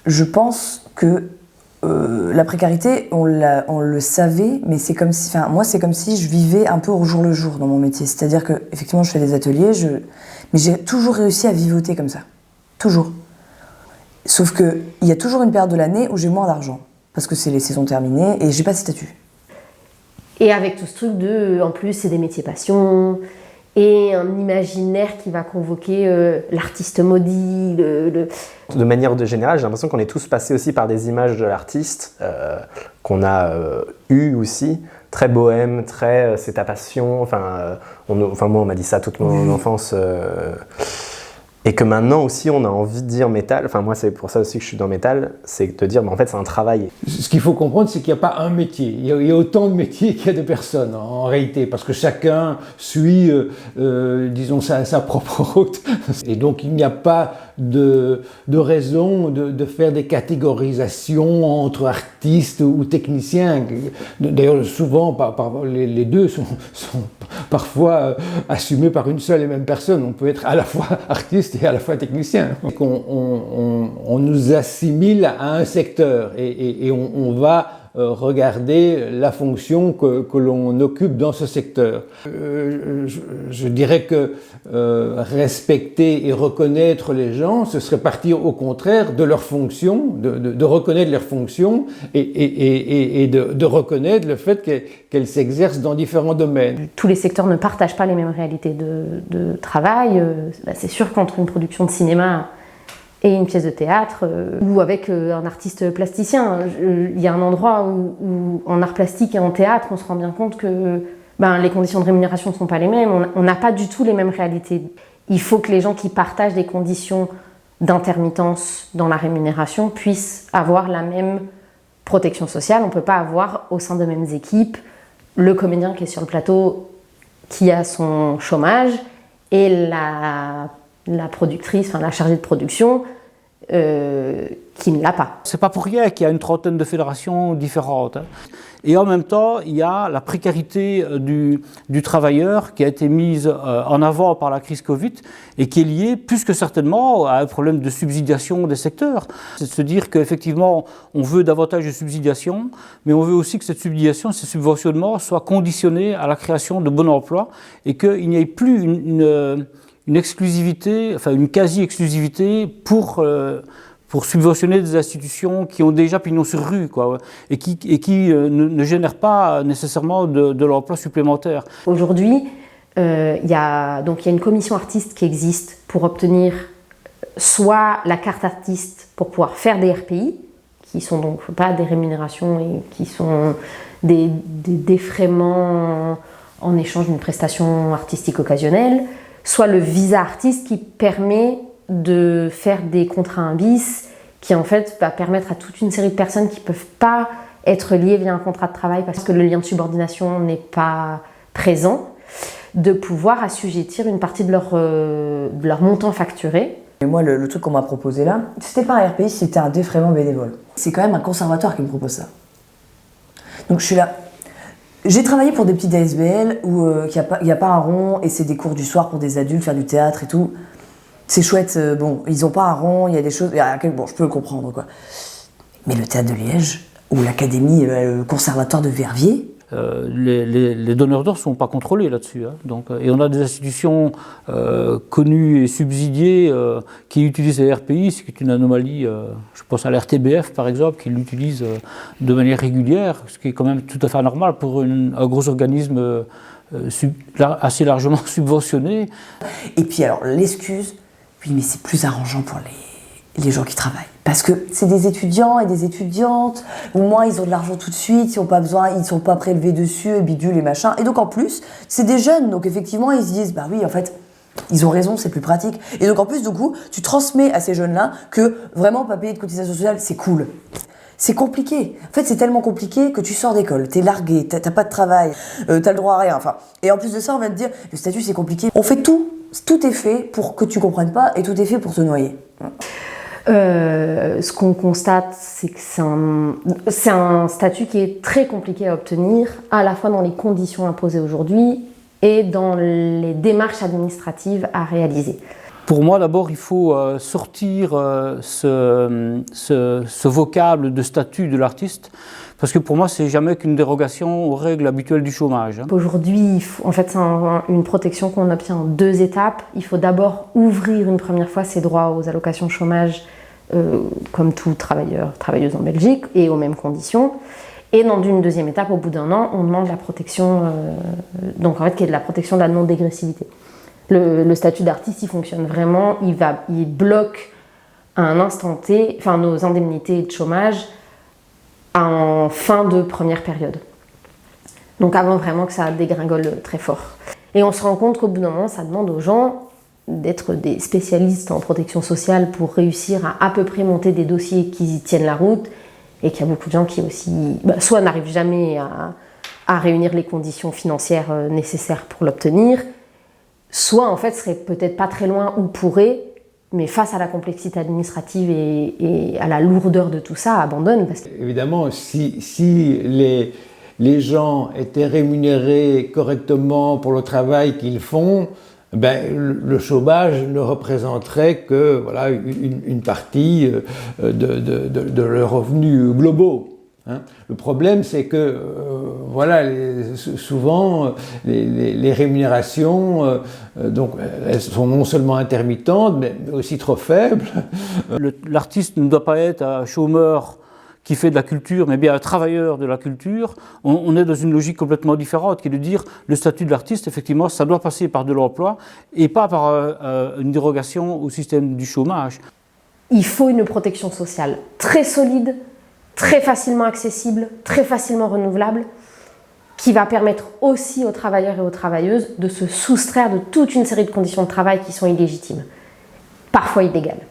Je pense que la précarité, on le savait, mais c'est comme si, moi, c'est comme si je vivais un peu au jour le jour dans mon métier. C'est-à-dire que, effectivement, je fais des ateliers, mais j'ai toujours réussi à vivoter comme ça. Toujours. Sauf qu'il y a toujours une période de l'année où j'ai moins d'argent. Parce que c'est les saisons terminées et j'ai pas de statut. Et avec tout ce truc en plus, c'est des métiers passion, et un imaginaire qui va convoquer l'artiste maudit, De manière générale, j'ai l'impression qu'on est tous passés aussi par des images de l'artiste, qu'on a eues aussi, très bohème, très c'est ta passion, moi on m'a dit ça toute mon enfance, et que maintenant aussi on a envie de dire métal, moi c'est pour ça aussi que je suis dans métal, c'est de dire en fait c'est un travail. Ce qu'il faut comprendre, c'est qu'il n'y a pas un métier, il y a autant de métiers qu'il y a de personnes en réalité, parce que chacun suit disons sa propre route, et donc il n'y a pas de raison de faire des catégorisations entre artistes ou techniciens. D'ailleurs souvent les deux sont parfois assumés par une seule et même personne. On peut être à la fois artiste et à la fois technicien. On nous assimile à un secteur et on va regarder la fonction que l'on occupe dans ce secteur. Je dirais que respecter et reconnaître les gens, ce serait partir au contraire de leur fonction, de reconnaître leurs fonctions et de reconnaître le fait qu'elles s'exercent dans différents domaines. Tous les secteurs ne partagent pas les mêmes réalités de travail. C'est sûr qu'entre une production de cinéma et une pièce de théâtre, ou avec un artiste plasticien. Il y a un endroit où en art plastique et en théâtre, on se rend bien compte que les conditions de rémunération ne sont pas les mêmes, on n'a pas du tout les mêmes réalités. Il faut que les gens qui partagent des conditions d'intermittence dans la rémunération puissent avoir la même protection sociale. On ne peut pas avoir au sein de mêmes équipes le comédien qui est sur le plateau qui a son chômage et la productrice, la chargée de production, qui ne l'a pas. C'est pas pour rien qu'il y a une trentaine de fédérations différentes. Et en même temps, il y a la précarité du travailleur qui a été mise en avant par la crise Covid et qui est liée plus que certainement à un problème de subsidiation des secteurs. C'est de se dire qu'effectivement, on veut davantage de subsidiation, mais on veut aussi que cette subsidiation, ce subventionnement soit conditionné à la création de bons emplois et qu'il n'y ait plus une exclusivité, une quasi-exclusivité pour subventionner des institutions qui ont déjà pignon sur rue, et qui ne génèrent pas nécessairement de l'emploi supplémentaire. Aujourd'hui, il y a une commission artiste qui existe pour obtenir soit la carte artiste pour pouvoir faire des RPI, qui sont donc pas des rémunérations et qui sont des défraiements en échange d'une prestation artistique occasionnelle, soit le visa artiste qui permet de faire des contrats in bis, qui en fait va permettre à toute une série de personnes qui ne peuvent pas être liées via un contrat de travail parce que le lien de subordination n'est pas présent, de pouvoir assujettir une partie de leur montant facturé. Et moi, le truc qu'on m'a proposé là, c'était pas un RPI, c'était un défraiement bénévole. C'est quand même un conservatoire qui me propose ça. Donc je suis là. J'ai travaillé pour des petites ASBL où il n'y a pas un rond et c'est des cours du soir pour des adultes, faire du théâtre et tout. C'est chouette, ils n'ont pas un rond, il y a des choses, je peux le comprendre quoi. Mais le théâtre de Liège, ou l'académie, le conservatoire de Verviers, les donneurs d'ordre ne sont pas contrôlés là-dessus. Et on a des institutions connues et subsidiées qui utilisent les RPI, ce qui est une anomalie. Je pense à l'RTBF par exemple, qui l'utilise de manière régulière, ce qui est quand même tout à fait anormal pour un gros organisme assez largement subventionné. Et puis alors l'excuse, oui mais c'est plus arrangeant pour les gens qui travaillent. Parce que c'est des étudiants et des étudiantes, au moins ils ont de l'argent tout de suite, ils n'ont pas besoin, ils ne sont pas prélevés dessus, bidule et machin. Et donc en plus, c'est des jeunes, donc effectivement ils se disent, bah oui en fait, ils ont raison, c'est plus pratique. Et donc en plus du coup, tu transmets à ces jeunes-là que vraiment pas payer de cotisation sociale, c'est cool. C'est compliqué. En fait, c'est tellement compliqué que tu sors d'école, t'es largué, t'as pas de travail, t'as le droit à rien. Et en plus de ça, on va te dire, le statut c'est compliqué. On fait tout est fait pour que tu comprennes pas et tout est fait pour te noyer. Ce qu'on constate, c'est que c'est un statut qui est très compliqué à obtenir, à la fois dans les conditions imposées aujourd'hui et dans les démarches administratives à réaliser. Pour moi, d'abord, il faut sortir ce vocable de statut de l'artiste, parce que pour moi, c'est jamais qu'une dérogation aux règles habituelles du chômage. Aujourd'hui, en fait, c'est une protection qu'on obtient en 2 étapes. Il faut d'abord ouvrir une première fois ses droits aux allocations chômage, comme tout travailleur, travailleuse en Belgique, et aux mêmes conditions. Et dans une 2e étape, au bout d'1 an, on demande la protection, donc en fait, qui est de la protection de la non-dégressivité. Le statut d'artiste, il fonctionne vraiment, il bloque à un instant T, enfin nos indemnités de chômage en fin de première période. Donc avant vraiment que ça dégringole très fort. Et on se rend compte qu'au bout d'un moment, ça demande aux gens d'être des spécialistes en protection sociale pour réussir à peu près monter des dossiers qui y tiennent la route, et qu'il y a beaucoup de gens qui aussi, soit n'arrivent jamais à réunir les conditions financières nécessaires pour l'obtenir, soit en fait seraient peut-être pas très loin ou pourraient, mais face à la complexité administrative et à la lourdeur de tout ça, abandonnent. Parce que... Évidemment, si les gens étaient rémunérés correctement pour le travail qu'ils font, le chômage ne représenterait que voilà, une partie de leurs revenus globaux. Hein. Le problème, c'est que souvent les rémunérations, donc, elles sont non seulement intermittentes, mais aussi trop faibles. L'artiste ne doit pas être un chômeur qui fait de la culture, mais bien un travailleur de la culture. On est dans une logique complètement différente, qui est de dire le statut de l'artiste, effectivement, ça doit passer par de l'emploi et pas par une dérogation au système du chômage. Il faut une protection sociale très solide, très facilement accessible, très facilement renouvelable, qui va permettre aussi aux travailleurs et aux travailleuses de se soustraire de toute une série de conditions de travail qui sont illégitimes, parfois illégales.